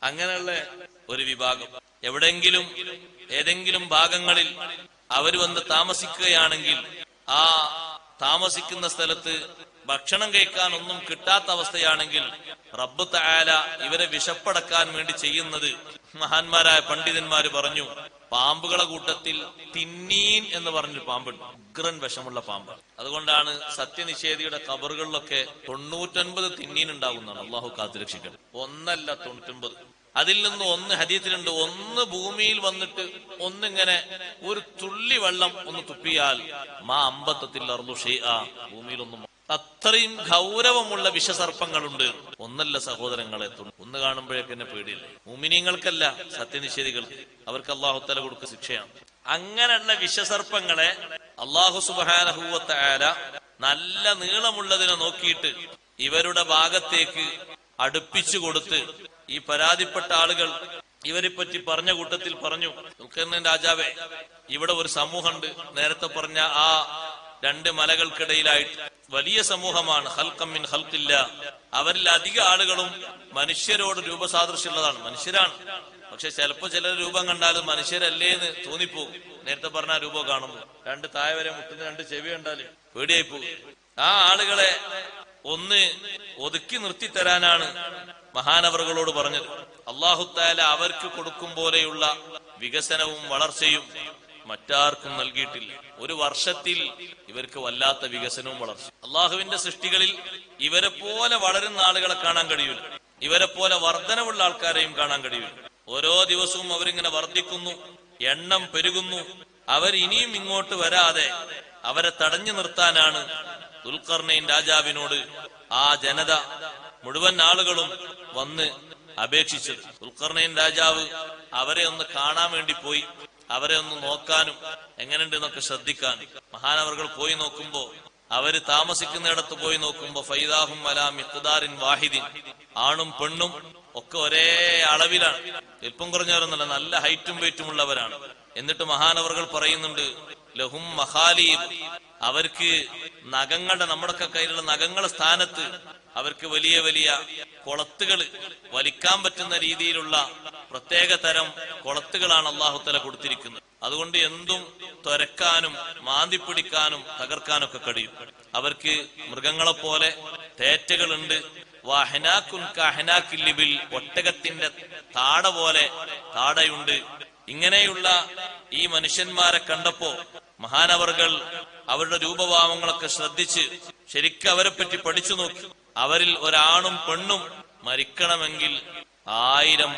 അങ്ങനെയുള്ള ഒരു വിഭാഗം എവിടെങ്കിലും ഏതെങ്കിലും ഭാഗങ്ങളിൽ അവർ വന്ന് താമസിക്കുകയാണെങ്കിൽ ആ താമസിക്കുന്ന സ്ഥലത്ത് ഭക്ഷണം കഴിക്കാൻ ഒന്നും കിട്ടാത്ത അവസ്ഥയാണെങ്കിൽ റബ്ബ് തആല ഇവരെ വിശപ്പടക്കാൻ വേണ്ടി ചെയ്യുന്നത് മഹാന്മാരായ പണ്ഡിതന്മാര് പറഞ്ഞു, പാമ്പുകളെ കൂട്ടത്തിൽ തിന്നീൻ എന്ന് പറഞ്ഞൊരു പാമ്പുണ്ട്, ഉഗ്രൻ വിഷമുള്ള പാമ്പ്. അതുകൊണ്ടാണ് സത്യനിഷേധിയുടെ ഖബറുകളിലൊക്കെ 99 തിന്നീൻ ഉണ്ടാകുന്നതാണ്. അള്ളാഹു കാത്തുരക്ഷിക്കണം. ഒന്നല്ല 99. അതിൽ നിന്ന് ഒന്ന് ഹദീസിലുണ്ട്, ഒന്ന് ഭൂമിയിൽ വന്നിട്ട് ഒന്നിങ്ങനെ ഒരു തുള്ളി വെള്ളം ഒന്ന് തുപ്പിയാൽ മാ അമ്പത്തത്തിൽ അർദു ഷൈഅ, ഭൂമിയിലൊന്നും. അത്രയും ഗൗരവമുള്ള വിഷസർപ്പങ്ങളുണ്ട്. ഒന്നല്ല സഹോദരങ്ങളെ, ഒന്ന് കാണുമ്പോഴേക്കെന്നെ പേടിയില്ലേ? മുഅ്മിനീങ്ങൾക്കല്ല, സത്യനിഷേധികൾക്ക്. അവർക്ക് അല്ലാഹു തആല കൊടുക്കുന്ന ശിക്ഷയാണ്. അങ്ങനെയുള്ള വിഷസർപ്പങ്ങളെ അല്ലാഹു സുബ്ഹാനഹു വ തആല നല്ല നീളമുള്ളതിനെ നോക്കിയിട്ട് ഇവരുടെ ഭാഗത്തേക്ക് അടുപ്പിച്ചു കൊടുത്ത് ഈ പരാതിപ്പെട്ട ആളുകൾ ഇവരെ പറ്റി പറഞ്ഞ കൂട്ടത്തിൽ പറഞ്ഞു, ദുൽഖർനൈൻ രാജാവേ, ഇവിടെ ഒരു സമൂഹമുണ്ട്. നേരത്തെ പറഞ്ഞ ആ 2 മലകൾക്കിടയിലായിട്ട് വലിയ സമൂഹമാണ്. ഖൽഖം മിൻ ഖൽഖില്ല. അവരിൽ അധിക ആളുകളും മനുഷ്യരോട് രൂപസാദൃശ്യമുള്ളതാണ്. മനുഷ്യരാണ്, പക്ഷെ ചിലപ്പോ ചില രൂപം കണ്ടാലും മനുഷ്യരല്ലേ എന്ന് തോന്നിപ്പോകും. നേരത്തെ പറഞ്ഞ രൂപം കാണുമ്പോൾ 2 താഴെ വരെ മുട്ടുന്ന 2 ചെവി കണ്ടാല് പേടിയായി പോകും. ആ ആളുകളെ ഒന്ന് ഒതുക്കി നിർത്തി തരാനാണ് മഹാനവറുകളോട് പറഞ്ഞത്. അല്ലാഹു തആല അവർക്ക് കൊടുക്കും പോലെയുള്ള വികസനവും വളർച്ചയും മറ്റാർക്കും നൽകിയിട്ടില്ല. ഒരു വർഷത്തിൽ ഇവർക്ക് വല്ലാത്ത വികസനവും വളർച്ച. അള്ളാഹുവിന്റെ സൃഷ്ടികളിൽ ഇവരെ പോലെ വളരുന്ന ആളുകളെ കാണാൻ കഴിയില്ല, ഇവരെ പോലെ വർധനവുള്ള ആൾക്കാരെയും കാണാൻ കഴിയില്ല. ഓരോ ദിവസവും അവരിങ്ങനെ വർദ്ധിക്കുന്നു, എണ്ണം പെരുകുന്നു. അവർ ഇനിയും ഇങ്ങോട്ട് വരാതെ അവരെ തടഞ്ഞു നിർത്താനാണ് ദുൽഖർനൈൻ രാജാവിനോട് ആ ജനത മുഴുവൻ ആളുകളും വന്ന് അപേക്ഷിച്ചത്. ദുൽഖർനൈൻ രാജാവ് അവരെ ഒന്ന് കാണാൻ വേണ്ടി പോയി, അവരെ ഒന്ന് നോക്കാനും എങ്ങനെയുണ്ട് എന്നൊക്കെ ശ്രദ്ധിക്കാനും. മഹാനവറുകൾ പോയി നോക്കുമ്പോ, അവര് താമസിക്കുന്നിടത്ത് പോയി നോക്കുമ്പോ ഫൈദാഹും അലാ മിഖ്ദാരിൻ വാഹിദിൻ, ആണും പെണ്ണും ഒക്കെ ഒരേ അളവിലാണ്. എളുപ്പം കുറഞ്ഞവരൊന്നല്ല, നല്ല ഹൈറ്റും വെയിറ്റും ഉള്ളവരാണ്. എന്നിട്ട് മഹാനവറുകൾ പറയുന്നുണ്ട്, ലഹും മഖാലീബ്, അവർക്ക് നഖങ്ങളുടെ, നമ്മുടെയൊക്കെ കയ്യിലുള്ള നഖങ്ങളുടെ സ്ഥാനത്ത് അവർക്ക് വലിയ വലിയ കൊളത്തുകൾ, വലിക്കാൻ പറ്റുന്ന രീതിയിലുള്ള പ്രത്യേക തരം കൊളത്തുകളാണ് അല്ലാഹു തആല കൊടുത്തിരിക്കുന്നത്. അതുകൊണ്ട് എന്തും തുരക്കാനും മാന്തിപ്പിടിക്കാനും തകർക്കാനൊക്കെ കഴിയും. അവർക്ക് മൃഗങ്ങളെ പോലെ തേറ്റകളുണ്ട്. വഹനാകുൻ കഹനാകിൽ ലിബിൽ, ഒട്ടകത്തിന്റെ താട പോലെ താടയുണ്ട്. ഇങ്ങനെയുള്ള ഈ മനുഷ്യന്മാരെ കണ്ടപ്പോ മഹാനവറുകൾ അവരുടെ രൂപഭാവങ്ങളൊക്കെ ശ്രദ്ധിച്ച് ശരിക്കും അവരെ പറ്റി പഠിച്ചു നോക്കി. അവരിൽ ഒരാണും പെണ്ണും മരിക്കണമെങ്കിൽ 1000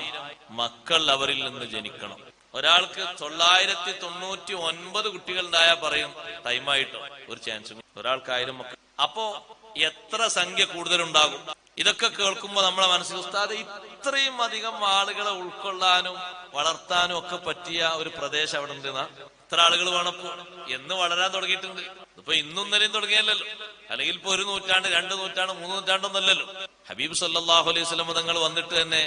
മക്കൾ അവരിൽ നിന്ന് ജനിക്കണം. ഒരാൾക്ക് 999 കുട്ടികൾ ഉണ്ടായാൽ പറയും ടൈമായിട്ടോ ഒരു ചാൻസ്. ഒരാൾക്ക് 1000 മക്കൾ. അപ്പോ എത്ര സംഖ്യ കൂടുതലുണ്ടാകും? ഇതൊക്കെ കേൾക്കുമ്പോ നമ്മളെ മനസ്സിൽ, ഉസ്താദ്, ഇത്രയും അധികം ആളുകളെ ഉൾക്കൊള്ളാനും വളർത്താനും ഒക്കെ പറ്റിയ ഒരു പ്രദേശം അവിടെ ഉണ്ട്. ഇത്ര ആളുകൾ വേണപ്പോ എന്ന് വളരാൻ തുടങ്ങിയിട്ടുണ്ട്. ഇപ്പൊ ഇന്നും ഇന്നലെയും തുടങ്ങിയല്ലോ, അല്ലെങ്കിൽ ഇപ്പൊ 1 നൂറ്റാണ്ട് 2 നൂറ്റാണ്ട് 3 നൂറ്റാണ്ടൊന്നല്ലല്ലോ. ഹബീബ് സല്ലല്ലാഹു അലൈഹി വസല്ലം തങ്ങൾ വന്നിട്ട് തന്നെ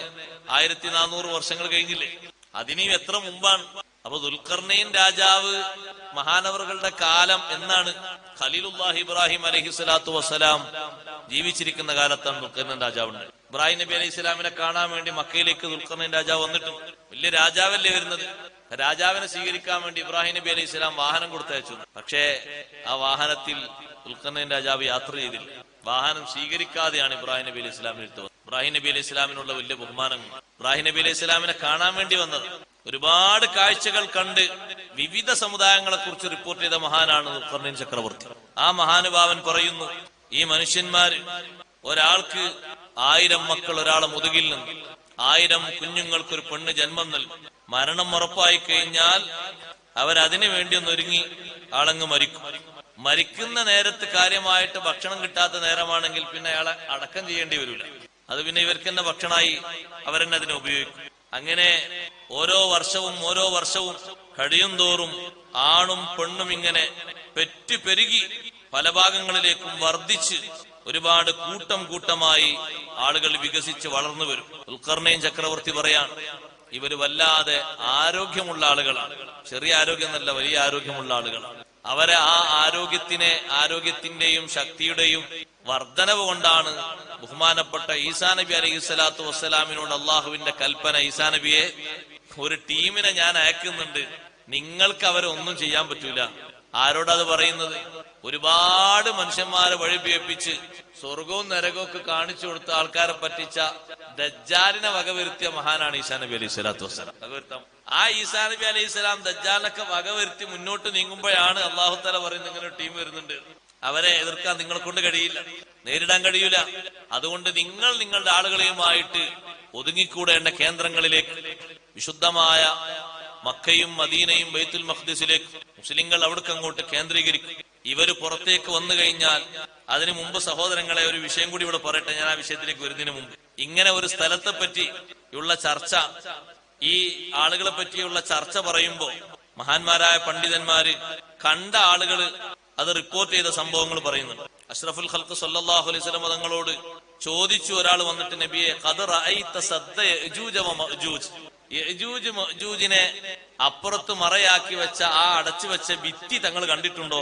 1400 വർഷങ്ങൾ കഴിഞ്ഞില്ലേ? അതിനെയും എത്ര മുമ്പാണ്. അപ്പൊ ദുൽഖർനൈൻ രാജാവ് മഹാനവറുകളുടെ കാലം എന്നാണ്? ഖലീലുല്ലാഹി ഇബ്രാഹിം അലൈഹി സ്വലാത്തു വസ്സലാം ജീവിച്ചിരിക്കുന്ന കാലത്താണ് ദുൽഖർനൈൻ രാജാവുണ്ട്. ഇബ്രാഹിം നബി അലൈഹി സ്വലാമിനെ കാണാൻ വേണ്ടി മക്കയിലേക്ക് ദുൽഖർനൈൻ രാജാവ് വന്നിട്ടുണ്ട്. വലിയ രാജാവല്ലേ വരുന്നത്. രാജാവിനെ സ്വീകരിക്കാൻ വേണ്ടി ഇബ്രാഹിം നബി അലൈഹി സ്വലാം വാഹനം കൊടുത്തയച്ചു. പക്ഷേ ആ വാഹനത്തിൽ ദുൽഖർനൈൻ രാജാവ് യാത്ര ചെയ്തില്ല. വാഹനം സ്വീകരിക്കാതെയാണ് ഇബ്രാഹിം നബി അലൈഹി സ്വലാമിന് എടുത്തു. ഇബ്രാഹിം നബി അലൈഹി സ്വലാമിനുള്ള വലിയ ബഹുമാനം. ഇബ്രാഹിം നബി അലൈഹി സ്വലാമിനെ കാണാൻ വേണ്ടി വന്നത്. ഒരുപാട് കാഴ്ചകൾ കണ്ട് വിവിധ സമുദായങ്ങളെ കുറിച്ച് റിപ്പോർട്ട് ചെയ്ത മഹാനാണ് ദുൽഖർനൈൻ ചക്രവർത്തി. ആ മഹാനുഭാവൻ പറയുന്നു, ഈ മനുഷ്യന്മാര് ഒരാൾക്ക് 1000 മക്കൾ ഒരാളെ മുതുകിൽ നിന്ന്, 1000 കുഞ്ഞുങ്ങൾക്കൊരു പെണ്ണ് ജന്മം നൽകും. മരണം ഉറപ്പായി കഴിഞ്ഞാൽ അവരതിനു വേണ്ടി ഒന്ന് ഒരുങ്ങി ആളങ്ങ് മരിക്കും. മരിക്കുന്ന നേരത്ത് കാര്യമായിട്ട് ഭക്ഷണം കിട്ടാത്ത നേരമാണെങ്കിൽ പിന്നെ അയാളെ അടക്കം ചെയ്യേണ്ടി വരില്ല. അത് പിന്നെ ഇവർക്ക് തന്നെ ഭക്ഷണമായി അവരെന്നെ അതിനെ ഉപയോഗിക്കും. അങ്ങനെ ഓരോ വർഷവും കഴിയും തോറും ആണും പെണ്ണും ഇങ്ങനെ പെരുകി പല ഭാഗങ്ങളിലേക്കും വർദ്ധിച്ച് ഒരുപാട് കൂട്ടമായി ആളുകൾ വികസിച്ച് വളർന്നു വരും. ദുൽഖർനൈൻ ചക്രവർത്തി പറയാൻ, ഇവര് വല്ലാതെ ആരോഗ്യമുള്ള ആളുകളാണ്. ചെറിയ ആരോഗ്യം എന്നല്ല, വലിയ ആരോഗ്യമുള്ള ആളുകളാണ്. അവരെ ആ ആരോഗ്യത്തിന്റെയും ശക്തിയുടെയും വർധനവ് കൊണ്ടാണ് ബഹുമാനപ്പെട്ട ഈസാ നബി അലൈഹി സ്വലാത്തു വസ്സലാമിനോട് അള്ളാഹുവിന്റെ കൽപ്പന, ഈസാ നബിയെ, ഒരു ടീമിനെ ഞാൻ അയക്കുന്നുണ്ട്, നിങ്ങൾക്ക് അവരെ ഒന്നും ചെയ്യാൻ പറ്റൂല. ആരോടത് പറയുന്നത്? ഒരുപാട് മനുഷ്യന്മാരെ വഴിപിയപ്പിച്ച് സ്വർഗവും നരകവും ഒക്കെ കാണിച്ചു കൊടുത്ത ആൾക്കാരെ പറ്റിച്ച ദജ്ജാലിനെ വകവരുത്തിയ മഹാനാണ് ഈസാ നബി അലൈഹി സ്വലാത്തു വസ്സലാം. വകവരുത്താം. ആ ഈസാ നബി അലൈഹി സ്വലാം ദജ്ജാലിനൊക്കെ വകവരുത്തി മുന്നോട്ട് നീങ്ങുമ്പോഴാണ് അള്ളാഹു തആല പറയുന്നത് ഇങ്ങനെ ഒരു ടീം വരുന്നുണ്ട്, അവരെ എതിർക്കാൻ നിങ്ങളെ കൊണ്ട് കഴിയില്ല, നേരിടാൻ കഴിയൂല. അതുകൊണ്ട് നിങ്ങൾ നിങ്ങളുടെ ആളുകളെയുമായിട്ട് ഒതുങ്ങിക്കൂടേണ്ട കേന്ദ്രങ്ങളിലേക്ക്, വിശുദ്ധമായ മക്കയും മദീനയും ബൈത്തുൽ മഖ്ദിസിലേക്ക് മുസ്ലിങ്ങൾ അവിടേക്ക് അങ്ങോട്ട് കേന്ദ്രീകരിക്കും. ഇവര് പുറത്തേക്ക് വന്നു കഴിഞ്ഞാൽ, അതിനു മുമ്പ് സഹോദരങ്ങളെ ഒരു വിഷയം കൂടി ഇവിടെ പറയട്ടെ, ഞാൻ ആ വിഷയത്തിലേക്ക് വരുന്നതിന് മുമ്പ്. ഇങ്ങനെ ഒരു സ്ഥലത്തെ പറ്റിയുള്ള ചർച്ച, ഈ ആളുകളെ പറ്റിയുള്ള ചർച്ച പറയുമ്പോ മഹാന്മാരായ പണ്ഡിതന്മാര് കണ്ട ആളുകള് അത് റിപ്പോർട്ട് ചെയ്ത സംഭവങ്ങൾ പറയുന്നുണ്ട്. അഷ്റഫുൽ ഖൽഖ് സല്ലല്ലാഹു അലൈഹി വസല്ലം തങ്ങളോട് ചോദിച്ചു ഒരാൾ വന്നിട്ട്, നബിയെ, ഖദ് റഅയ്ത സദ്ദ യഅജൂജ വ മഅജൂജ്, യഅജൂജ് മഅജൂജിനെ അപ്പുറത്ത് മറയാക്കി വെച്ച ആ അടച്ചു വെച്ച ഭിത്തി തങ്ങൾ കണ്ടിട്ടുണ്ടോ?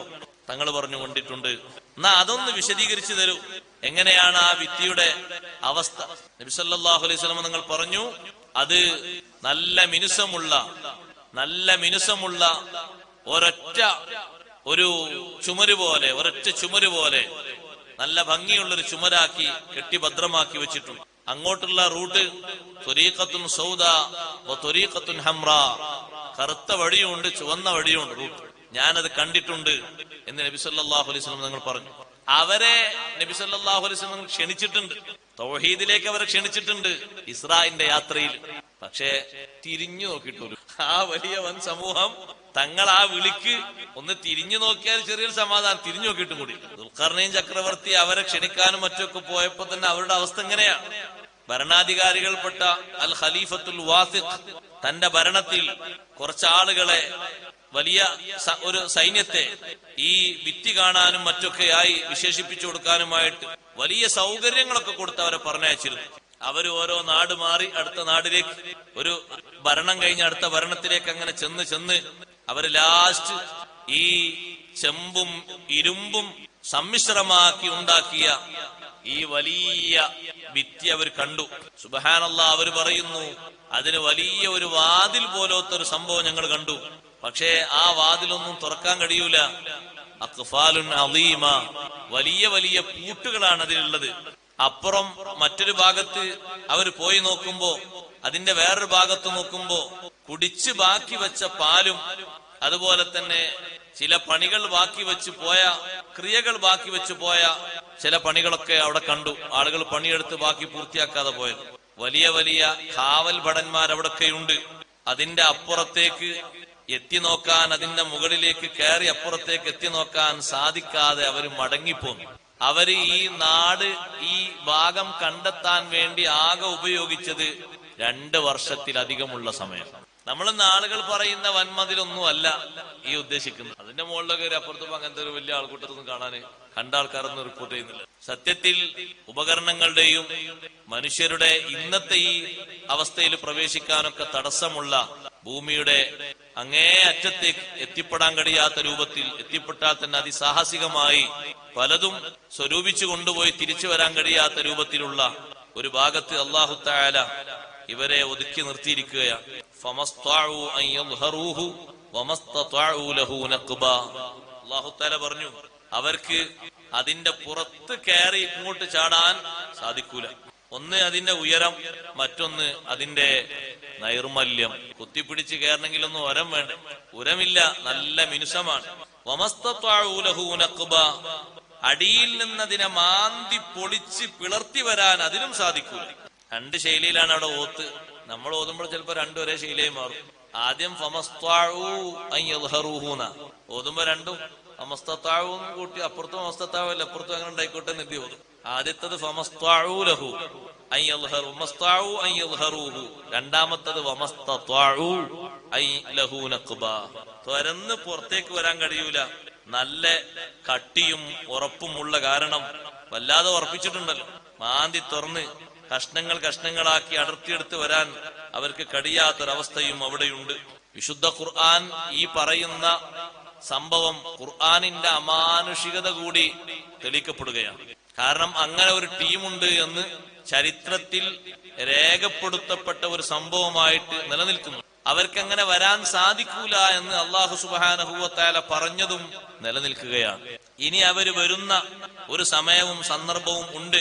തങ്ങൾ പറഞ്ഞു, കണ്ടിട്ടുണ്ട്. എന്നാ അതൊന്ന് വിശദീകരിച്ചു തരൂ, എങ്ങനെയാണ് ആ ഭിത്തിയുടെ അവസ്ഥ? നബി സല്ലല്ലാഹു അലൈഹി വസല്ലം തങ്ങൾ പറഞ്ഞു, അത് നല്ല മിനുസമുള്ള ഒരൊറ്റ ചുമര് പോലെ നല്ല ഭംഗിയുള്ളൊരു ചുമരാക്കി കെട്ടി ഭദ്രമാക്കി വെച്ചിട്ടുണ്ട്. അങ്ങോട്ടുള്ള റൂട്ട് ത്വരീഖത്തുൻ സൗദാ വ ത്വരീഖത്തുൻ ഹംറാ, കറുത്ത വഴിയുണ്ട് ചുവന്ന വഴിയുണ്ട് റൂട്ട്. ഞാനത് കണ്ടിട്ടുണ്ട് എന്ന് നബി സല്ലല്ലാഹു അലൈഹി വസല്ലം തങ്ങൾ പറഞ്ഞു. അവരെ നബി സല്ലല്ലാഹു അലൈഹി വസല്ലം ക്ഷണിച്ചിട്ടുണ്ട്, തൗഹീദിലേക്ക് അവരെ ക്ഷണിച്ചിട്ടുണ്ട് ഇസ്രായിന്റെ യാത്രയിൽ. പക്ഷേ തിരിഞ്ഞു നോക്കിയിട്ടൊരു ആ വലിയ വൻ സമൂഹം തങ്ങൾ ആ വിളിക്ക് ഒന്ന് തിരിഞ്ഞു നോക്കിയാൽ ചെറിയൊരു സമാധാനം, തിരിഞ്ഞു നോക്കിയിട്ടും കൂടി. ദുൽഖർനൈൻ ചക്രവർത്തി അവരെ ക്ഷണിക്കാനും മറ്റൊക്കെ പോയപ്പോ തന്നെ അവരുടെ അവസ്ഥ എങ്ങനെയാ? ഭരണാധികാരികൾപ്പെട്ട അൽ ഖലീഫത്തുൽ വാസിഖ് തന്റെ ഭരണത്തിൽ കുറച്ചാളുകളെ, വലിയ ഒരു സൈന്യത്തെ ഈ ഭിത്തി കാണാനും മറ്റൊക്കെയായി വിശേഷിപ്പിച്ചു കൊടുക്കാനുമായിട്ട് വലിയ സൗകര്യങ്ങളൊക്കെ കൊടുത്ത് അവരെ പറഞ്ഞയച്ചിരുന്നു. അവര് ഓരോ നാട് മാറി അടുത്ത നാടിലേക്ക്, ഒരു ഭരണം കഴിഞ്ഞ് അടുത്ത ഭരണത്തിലേക്ക് അങ്ങനെ ചെന്ന് അവര് ലാസ്റ്റ് ഈ ചെമ്പും ഇരുമ്പും സമ്മിശ്രമാക്കി ഉണ്ടാക്കിയ ഈ വലിയ ഭിത്തി അവർ കണ്ടു. സുബ്ഹാനല്ലാഹ്, അവര് പറയുന്നു, അതിന് വലിയ ഒരു വാതിൽ പോലത്തെ ഒരു സംഭവം ഞങ്ങൾ കണ്ടു. പക്ഷേ ആ വാതിലൊന്നും തുറക്കാൻ കഴിയൂല. അഖ്ഫാലുൻ അളീമ, വലിയ വലിയ പൂട്ടുകളാണ് അതിലുള്ളത്. അപ്പുറം മറ്റൊരു ഭാഗത്ത് അവർ പോയി നോക്കുമ്പോ, അതിന്റെ വേറൊരു ഭാഗത്ത് നോക്കുമ്പോ കുടിച്ച് ബാക്കി വെച്ച പാലും അതുപോലെ തന്നെ ചില പണികൾ ബാക്കി വെച്ച് പോയ, ക്രിയകൾ ബാക്കി വെച്ച് പോയ ചില പണികളൊക്കെ അവിടെ കണ്ടു. ആളുകൾ പണിയെടുത്ത് ബാക്കി പൂർത്തിയാക്കാതെ പോയത്. വലിയ വലിയ കാവൽ ഭടന്മാർ അവിടൊക്കെയുണ്ട്. അതിന്റെ അപ്പുറത്തേക്ക് എത്തി നോക്കാൻ, അതിന്റെ മുകളിലേക്ക് കയറി അപ്പുറത്തേക്ക് എത്തി നോക്കാൻ സാധിക്കാതെ അവര് മടങ്ങിപ്പോന്നു. അവര് ഈ നാട്, ഈ ഭാഗം കണ്ടെത്താൻ വേണ്ടി ആകെ ഉപയോഗിച്ചത് 2 വർഷത്തിലധികമുള്ള സമയം. നമ്മൾ ആളുകൾ പറയുന്ന വൻമതിലൊന്നും അല്ല ഈ ഉദ്ദേശിക്കുന്നത്. അതിന്റെ മുകളിലൊക്കെ ഒരു അപ്പുറത്തും അങ്ങനത്തെ ഒരു വലിയ ആൾക്കൂട്ടത്തൊന്നും കാണാന് കണ്ട ആൾക്കാരൊന്നും റിപ്പോർട്ട് ചെയ്യുന്നില്ല. സത്യത്തിൽ ഉപകരണങ്ങളുടെയും മനുഷ്യരുടെ ഇന്നത്തെ ഈ അവസ്ഥയിൽ പ്രവേശിക്കാനൊക്കെ തടസ്സമുള്ള ഭൂമിയുടെ അങ്ങേ അറ്റത്തേക്ക് എത്തിപ്പെടാൻ കഴിയാത്ത രൂപത്തിൽ, എത്തിപ്പെട്ടാൽ തന്നെ അതിസാഹസികമായി പലതും സ്വരൂപിച്ചു കൊണ്ടുപോയി തിരിച്ചു വരാൻ കഴിയാത്ത രൂപത്തിലുള്ള ഒരു ഭാഗത്ത് അല്ലാഹു തആല ഇവരെ ഒതുക്കി നിർത്തിയിരിക്കുകയാണ്. അല്ലാഹു തആല പറഞ്ഞു, അവർക്ക് അതിന്റെ പുറത്ത് കയറി ഇങ്ങോട്ട് ചാടാൻ സാധിക്കൂല. ഒന്ന് അതിന്റെ ഉയരം, മറ്റൊന്ന് അതിന്റെ നൈർമല്യം. കുത്തിപ്പിടിച്ച് കയറണമെങ്കിലൊന്നും ഉരം വേണ്ട, ഉരമില്ല, നല്ല മിനുസമാണ്. അടിയിൽ നിന്നതിനെ മാന്തി പൊളിച്ച് പിളർത്തി വരാൻ അതിനും സാധിക്കൂല. 2 ശൈലിയിലാണ് അവിടെ ഓത്ത്. നമ്മൾ ഓതുമ്പോൾ ചിലപ്പോ 2 ഒരേ ശൈലിയായി മാറും. ആദ്യം ഓതുമ്പോ 2ഉം ഫമസ്തതാഉം കൂട്ടി അപ്പുറത്തും ഫമസ്തതാഉല്ല അപ്പുറത്തും അങ്ങനെ ഉണ്ടായിക്കോട്ടെ എന്ന് എഴുതി ഓതും. ആദ്യത്തത് ഫമസ്തതാഉ ലഹു അൻ യൽഹറു മസ്തതാഉ അൻ യൽഹറുഹു, രണ്ടാമത്തത് വമസ്തതാഉ അൻ ലഹു നഖബ. തുരന്ന് പുറത്തേക്ക് വരാൻ കഴിയൂല. നല്ല കട്ടിയും ഉറപ്പുമുള്ള കാരണം വല്ലാതെ ഉറപ്പിച്ചിട്ടുണ്ടല്ലോ. മാന്തി തുറന്ന് കഷ്ണങ്ങളാക്കി അടർത്തിയെടുത്ത് വരാൻ അവർക്ക് കഴിയാത്തൊരവസ്ഥയും അവിടെയുണ്ട്. വിശുദ്ധ ഖുർആൻ ഈ പറയുന്ന സംഭവം ഖുർആനിന്റെ അമാനുഷികത കൂടി തെളിയിക്കപ്പെടുകയാണ്. കാരണം അങ്ങനെ ഒരു ടീമുണ്ട് എന്ന് ചരിത്രത്തിൽ രേഖപ്പെടുത്തപ്പെട്ട ഒരു സംഭവമായിട്ട് നിലനിൽക്കുന്നു. അവർക്കങ്ങനെ വരാൻ സാധിക്കൂല എന്ന് അല്ലാഹു സുബ്ഹാനഹു വ തആല പറഞ്ഞതും നിലനിൽക്കുകയാണ്. ഇനി അവര് വരുന്ന ഒരു സമയവും സന്ദർഭവും ഉണ്ട്.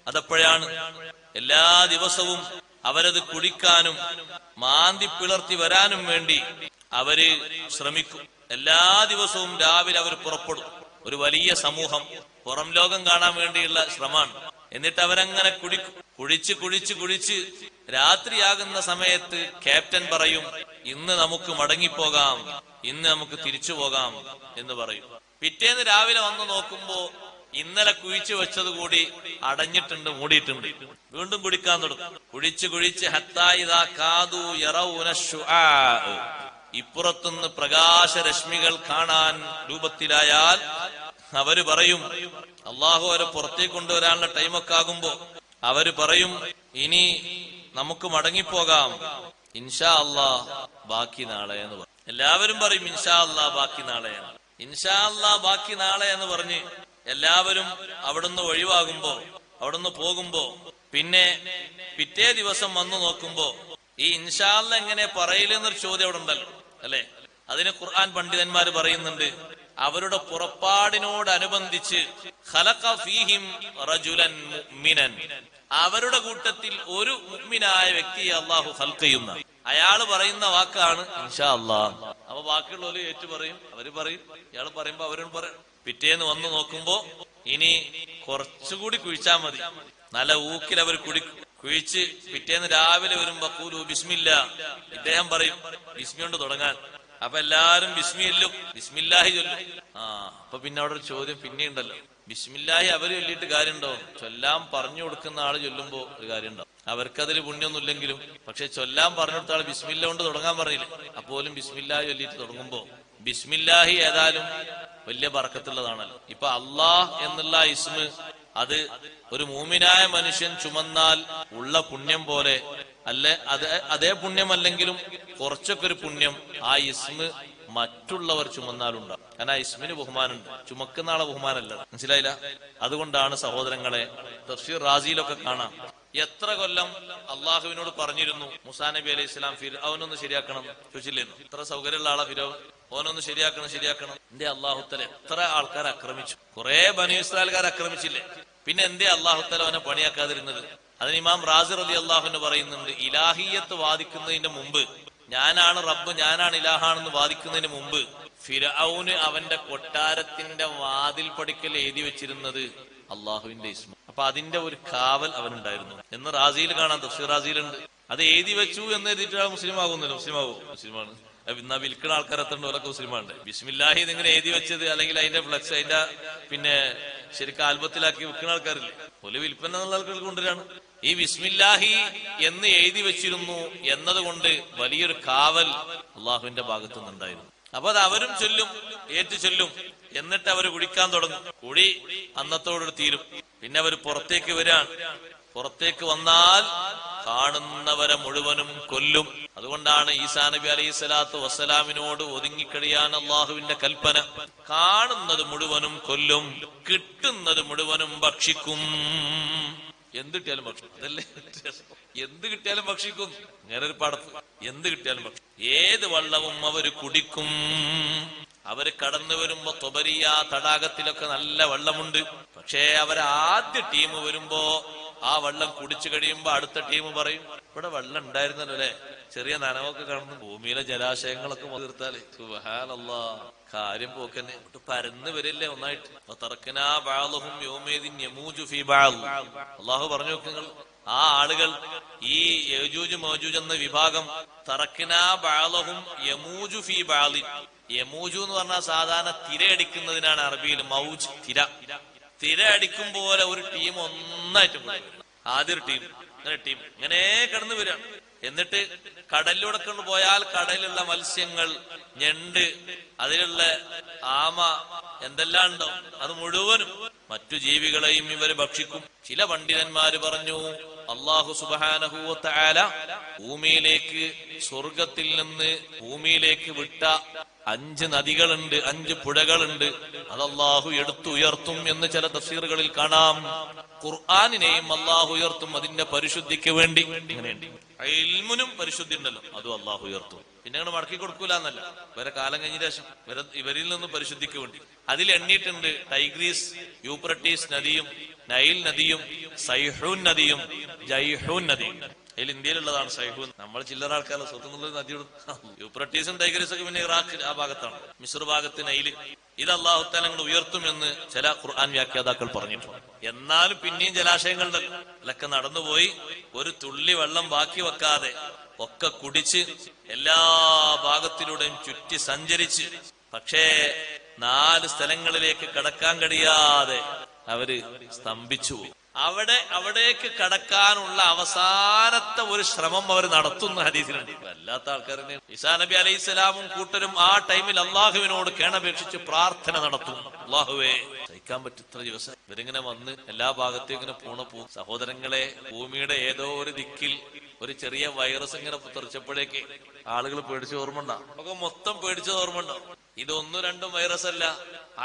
അതെപ്പോഴാണ്? എല്ലാ ദിവസവും അവരത് കുടിക്കാനും മാന്തി പിളർത്തി വരാനും വേണ്ടി അവര് ശ്രമിക്കും. എല്ലാ ദിവസവും രാവിലെ അവർ പുറപ്പെടും. ഒരു വലിയ സമൂഹം പുറം ലോകം കാണാൻ വേണ്ടിയുള്ള ശ്രമമാണ്. എന്നിട്ട് അവരങ്ങനെ കുടിച്ച് രാത്രിയാകുന്ന സമയത്ത് ക്യാപ്റ്റൻ പറയും, ഇന്ന് നമുക്ക് മടങ്ങിപ്പോകാം, ഇന്ന് നമുക്ക് തിരിച്ചു പോകാം എന്ന് പറയും. പിറ്റേന്ന് രാവിലെ വന്ന് നോക്കുമ്പോ ഇന്നലെ കുഴിച്ചു വെച്ചത് കൂടി അടഞ്ഞിട്ടുണ്ട്, മൂടിയിട്ടുണ്ട്. വീണ്ടും കുടിക്കാൻ തുടങ്ങും. കുഴിച്ച് ഹത്തായിദാ കാദു യറൗന ശുആ, ഇപ്പുറത്തുനിന്ന് പ്രകാശരശ്മികൾ കാണാൻ രൂപത്തിലായാൽ അവര് പറയും, അള്ളാഹു അവരെ പുറത്തേക്ക് കൊണ്ടുവരാനുള്ള ടൈമൊക്കെ ആകുമ്പോ അവര് പറയും, ഇനി നമുക്ക് മടങ്ങിപ്പോകാം, ഇൻഷാ അല്ലാ ബാക്കി നാളെ എന്ന് പറയും. എല്ലാവരും പറയും ഇൻഷാ അല്ലാ ബാക്കി നാളെയാണ്, ഇൻഷാ അല്ലാ ബാക്കി നാളെ എന്ന് പറഞ്ഞ് എല്ലാവരും അവിടുന്ന് ഒഴിവാകുമ്പോ, അവിടുന്ന് പോകുമ്പോ, പിന്നെ പിറ്റേ ദിവസം വന്നു നോക്കുമ്പോ ഈ ഇൻഷാ അല്ലാ എങ്ങനെ പറയില്ലെന്നൊരു ചോദ്യം അവിടെ ഉണ്ടല്ലോ അല്ലെ? അതിന് ഖുർആൻ പണ്ഡിതന്മാര് പറയുന്നുണ്ട്, അവരുടെ പുറപ്പാടിനോടനുബന്ധിച്ച് ഖലഖ ഫീഹിം റജുലൻ മുഅ്മിനൻ, അവരുടെ കൂട്ടത്തിൽ ഒരു മുഅ്മിനായ വ്യക്തിയെ അല്ലാഹു ഖൽഖ് ചെയ്യുന്ന, അയാള് പറയുന്ന വാക്കാണ് ഇൻഷാ അല്ലാഹ്. അപ്പൊ ബാക്കിയുള്ളവര് ഏറ്റു പറയും, അവര് പറയും, ഇയാൾ പറയുമ്പോ അവരും പറയും. പിറ്റേന്ന് വന്നു നോക്കുമ്പോ ഇനി കുറച്ചുകൂടി കുഴിച്ചാ മതി, നല്ല ഊക്കിൽ അവർ കുഴിച്ച് പിറ്റേന്ന് രാവിലെ വരുമ്പോ ഖൂലു ബിസ്മില്ലാ, ഇദ്ദേഹം പറയും ബിസ്മി കൊണ്ട് തുടങ്ങാൻ. അപ്പൊ എല്ലാരും ബിസ്മില്ലാഹി ചൊല്ലും. അപ്പൊ പിന്നെ അവിടെ ഒരു ചോദ്യം പിന്നെ ഉണ്ടല്ലോ, ബിസ്മില്ലാഹി അവര് ചൊല്ലിയിട്ട് കാര്യമുണ്ടോ? ചൊല്ലാൻ പറഞ്ഞു കൊടുക്കുന്ന ആള് ചൊല്ലുമ്പോ ഒരു കാര്യമുണ്ടോ? അവർക്കതിൽ പുണ്യൊന്നുമില്ലെങ്കിലും, പക്ഷെ ചൊല്ലാൻ പറഞ്ഞു കൊടുത്ത ആള് ബിസ്മില്ല കൊണ്ട് തുടങ്ങാൻ പറഞ്ഞില്ലേ, അപ്പോലും ബിസ്മില്ലാഹി ചൊല്ലിയിട്ട് തുടങ്ങുമ്പോ ബിസ്മില്ലാഹി ഏതായാലും വലിയ ബർക്കത്തുള്ളതാണല്ലോ. ഇപ്പൊ അള്ളാഹ് എന്നുള്ള ഇസ്മ് അത് ഒരു മൂമിനായ മനുഷ്യൻ ചുമന്നാൽ ഉള്ള പുണ്യം പോലെ അല്ലെ, അതേ പുണ്യമല്ലെങ്കിലും കുറച്ചൊക്കെ ഒരു പുണ്യം ആ ഇസ്മ് മറ്റുള്ളവർ ചുമന്നാലുണ്ടാവും. കാരണം ആ ഇസ്മിന് ബഹുമാനുണ്ട്, ചുമക്കുന്ന ആളെ ബഹുമാനല്ല. മനസ്സിലായില്ല? അതുകൊണ്ടാണ് സഹോദരങ്ങളെ, തഫ്സീർ റാസിയിലൊക്കെ കാണാം, എത്ര കൊല്ലം അള്ളാഹുവിനോട് പറഞ്ഞിരുന്നു മൂസാ നബി അലൈഹി സ്വലാം ഫിർഔനൊന്ന് ശരിയാക്കണം ചോദിച്ചില്ലേന്നു? എത്ര സൗകര്യമുള്ള ആളാ ഫിർഔൻ, ഓനൊന്ന് ശരിയാക്കണം. എന്തേ അള്ളാഹുത്തല എത്ര ആൾക്കാരെ ആക്രമിച്ചു, കുറെ ബനൂ ഇസ്രായേൽക്കാരെ ആക്രമിച്ചില്ലേ, പിന്നെ എന്തേ അള്ളാഹുത്തല അവനെ പണിയാക്കാതിരുന്നത്? അതിന് ഇമാം റാസി റളിയല്ലാഹു അൻഹു പറയുന്നുണ്ട്, ഇലാഹിയത്ത് വാദിക്കുന്നതിന്റെ മുമ്പ്, ഞാനാണ് റബ്ബ്, ഞാനാണ് ഇലാഹാണെന്ന് വാദിക്കുന്നതിന് മുമ്പ് ഫിർഔന് അവന്റെ കൊട്ടാരത്തിന്റെ വാതിൽ പടിക്കൽ എഴുതി വെച്ചിരുന്നത് അള്ളാഹുവിന്റെ ഇസ്മ. അപ്പൊ അതിന്റെ ഒരു കാവൽ അവനുണ്ടായിരുന്നു എന്ന് റാസിയിൽ കാണാം, തഫ്സീർ റാസിയിലുണ്ട്. അത് എഴുതി വെച്ചു എന്ന് എഴുതിയിട്ട് മുസ്ലിം ആകുന്നില്ല. മുസ്ലിമാണ്. എന്നാ വിൽക്കുന്ന ആൾക്കാരെത്തണ്ട് ഓരൊക്കെ മുസ്ലിമാണ്. ബിസ്മില്ലാഹി ഇങ്ങനെ എഴുതി വെച്ചത്, അല്ലെങ്കിൽ അതിന്റെ ഫ്ലക്സ്, അതിന്റെ പിന്നെ ശരിക്കും ആൽബത്തിലാക്കി വിൽക്കുന്ന ആൾക്കാരില്ലേ, ഒരു വിൽപ്പന എന്നുള്ള ആൾക്കാർ കൊണ്ടുവരാണ്. ഈ ബിസ്മില്ലാഹി എന്ന് എഴുതി വെച്ചിരുന്നു എന്നതുകൊണ്ട് വലിയൊരു കാവൽ അള്ളാഹുവിന്റെ ഭാഗത്തു നിന്നുണ്ടായിരുന്നു. അപ്പൊ അത് അവരും ചൊല്ലും, ഏറ്റു ചൊല്ലും. എന്നിട്ട് അവർ കുടിക്കാൻ തുടങ്ങും. കുടി അന്നത്തോട് തീരും. പിന്നെ അവർ പുറത്തേക്ക് വരാൻ, പുറത്തേക്ക് വന്നാൽ കാണുന്നവരെ മുഴുവനും കൊല്ലും. അതുകൊണ്ടാണ് ഈസാ നബി അലൈഹി സ്വലാത്തു വസ്സലാമിനോട് ഒതുങ്ങിക്കഴിയാൻ അള്ളാഹുവിന്റെ കൽപ്പന. കാണുന്നത് മുഴുവനും കൊല്ലും, കിട്ടുന്നത് മുഴുവനും ഭക്ഷിക്കും. എന്ത് കിട്ടിയാലും ഭക്ഷിക്കും, അതല്ലേ എന്ത് കിട്ടിയാലും ഭക്ഷിക്കും. അങ്ങനെ ഒരു പടപ്പ്, എന്ത് കിട്ടിയാലും ഭക്ഷിക്കും. ഏത് വെള്ളവും അവര് കുടിക്കും. അവര് കടന്നു വരുമ്പോ തൊബരിയ തടാകത്തിലൊക്കെ നല്ല വെള്ളമുണ്ട്. പക്ഷേ അവരാദ്യ ടീം വരുമ്പോ ആ വെള്ളം കുടിച്ചു കഴിയുമ്പോ അടുത്ത ടീം പറയും, ഇവിടെ വെള്ളം ഉണ്ടായിരുന്നല്ലോ അല്ലെ, ചെറിയ നനവൊക്കെ കാണുന്നു. ഭൂമിയിലെ ജലാശയങ്ങളൊക്കെ തീർത്താലേ സുബ്ഹാനല്ലാഹ്, കാര്യം പോക്കന്നെ പരന്ന് വരില്ലേ ഒന്നായിട്ട്. അള്ളാഹു പറഞ്ഞു നോക്കുക, ആ ആളുകൾ ഈ യജൂജ് മൗജൂജ് എന്ന വിഭാഗം തറക്കിനാ ബഅലഹും യമൂജു ഫീ ബഅലിൻ. യമൂജു എന്ന് പറഞ്ഞാൽ സാധാരണ തിരയടിക്കുന്നതിനാണ് അറബിയിൽ മൗജ്, തിര അടിക്കും പോലെ ഒരു ടീം ഒന്നായിട്ട് ആദ്യ ടീം ഇങ്ങനെ കടന്നു വരികയാണ്. എന്നിട്ട് കടലിലൂടെ കൊണ്ടുപോയാൽ കടലിലുള്ള മത്സ്യങ്ങൾ, ഞണ്ട്, അതിലുള്ള ആമ, എന്തെല്ലാം ഉണ്ടോ അത് മുഴുവനും മറ്റു ജീവികളെയും ഇവര് ഭക്ഷിക്കും. ചില പണ്ഡിതന്മാര് പറഞ്ഞു, അല്ലാഹു സുബ്ഹാനഹു വ തആല ഭൂമിയിലേക്ക്, സ്വർഗത്തിൽ നിന്ന് ഭൂമിയിലേക്ക് വിട്ട 5 നദികളുണ്ട്, 5 പുഴകളുണ്ട്. അത് അല്ലാഹു എടുത്തുയർത്തും എന്ന് ചില തഫ്സീറുകളിൽ കാണാം. ഖുർആനിനെയും അല്ലാഹു ഉയർത്തും അതിന്റെ പരിശുദ്ധിക്ക് വേണ്ടി. അങ്ങനെയുണ്ട്. ഇൽമിനും പരിശുദ്ധി ഉണ്ടല്ലോ, അതും അല്ലാഹു ഉയർത്തും. പിന്നെ അങ്ങനെ മടക്കി കൊടുക്കൂല എന്നല്ല, വേറെ കാലം കഴിഞ്ഞ ശേഷം ഇവരിൽ നിന്നും പരിശുദ്ധിക്ക് വേണ്ടി. അതിൽ എണ്ണീട്ടുണ്ട് ടൈഗ്രീസ്, യൂപ്രട്ടീസ് നദിയും, നൈൽ നദിയും, സൈഹൂൻ നദിയും, ജൈഹൂൻ നദിയും. അതിൽ ഇന്ത്യയിലുള്ളതാണ് സൈഹൂൻ. നമ്മൾ ചില്ലറ ആൾക്കാരെ സ്വന്തം നദിയോട്. യൂപ്രട്ടീസും ടൈഗ്രീസും ഒക്കെ പിന്നെ ഇറാഖ് ആ ഭാഗത്താണ്, മിസ്ർ ഭാഗത്ത് നൈല്. ഇത് അല്ലാഹു തആല അങ്ങോട്ട് ഉയർത്തുമെന്ന് ചില ഖുർആൻ വ്യാഖ്യാതാക്കൾ പറഞ്ഞിട്ടുണ്ട്. എന്നാലും പിന്നെയും ജലാശയങ്ങളുടെ ലൊക്കെ നടന്നുപോയി ഒരു തുള്ളി വെള്ളം ബാക്കി വെക്കാതെ ഒക്കെ കുടിച്ച് എല്ലാ ഭാഗത്തിലൂടെയും ചുറ്റി സഞ്ചരിച്ച്, പക്ഷേ 4 സ്ഥലങ്ങളിലേക്ക് കടക്കാൻ കഴിയാതെ അവര് സ്തംഭിച്ചു. അവിടേക്ക് കടക്കാനുള്ള അവസാനത്തെ ഒരു ശ്രമം അവർ നടത്തുന്ന ഹദീസിലുണ്ട്. വല്ലാത്ത ആൾക്കാരെ. ഈസാ നബി അലൈഹിസ്സലാമും കൂട്ടരും ആ ടൈമിൽ അള്ളാഹുവിനോട് കേണപേക്ഷിച്ച് പ്രാർത്ഥന നടത്തും. അള്ളാഹുവേ, സഹിക്കാൻ പറ്റുന്ന ദിവസം ഇവരിങ്ങനെ വന്ന് എല്ലാ ഭാഗത്തും ഇങ്ങനെ പോകും. സഹോദരങ്ങളെ, ഭൂമിയുടെ ഏതോ ഒരു ദിക്കിൽ ഒരു ചെറിയ വൈറസ് ഇങ്ങനെ തെറിച്ചപ്പോഴേക്ക് ആളുകൾ പേടിച്ച ഓർമ്മ ഉണ്ടാവും. ഒക്കെ മൊത്തം പേടിച്ച ഓർമ്മ ഉണ്ടാവും. ഇത് 1, 2 വൈറസ് അല്ല,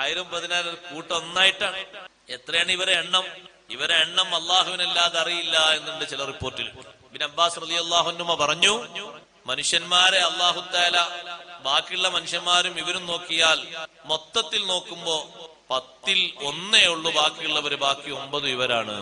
1000, 10,000 കൂട്ടം ഒന്നായിട്ടാണ്. എത്രയാണ് ഇവരെ എണ്ണം? ഇവരെ എണ്ണം അള്ളാഹുവിനല്ലാതെ അറിയില്ല എന്നുണ്ട് ചില റിപ്പോർട്ടിൽ. ഇബ്നു അബ്ബാസ് റളിയല്ലാഹു അൻഹു പറഞ്ഞു, മനുഷ്യന്മാരെ അല്ലാഹു തആല ബാക്കിയുള്ള മനുഷ്യന്മാരും ഇവരും നോക്കിയാൽ മൊത്തത്തിൽ നോക്കുമ്പോ 10ൽ 1 ഉള്ളൂ ബാക്കിയുള്ളവര്, ബാക്കി 9 ഇവരാണ്.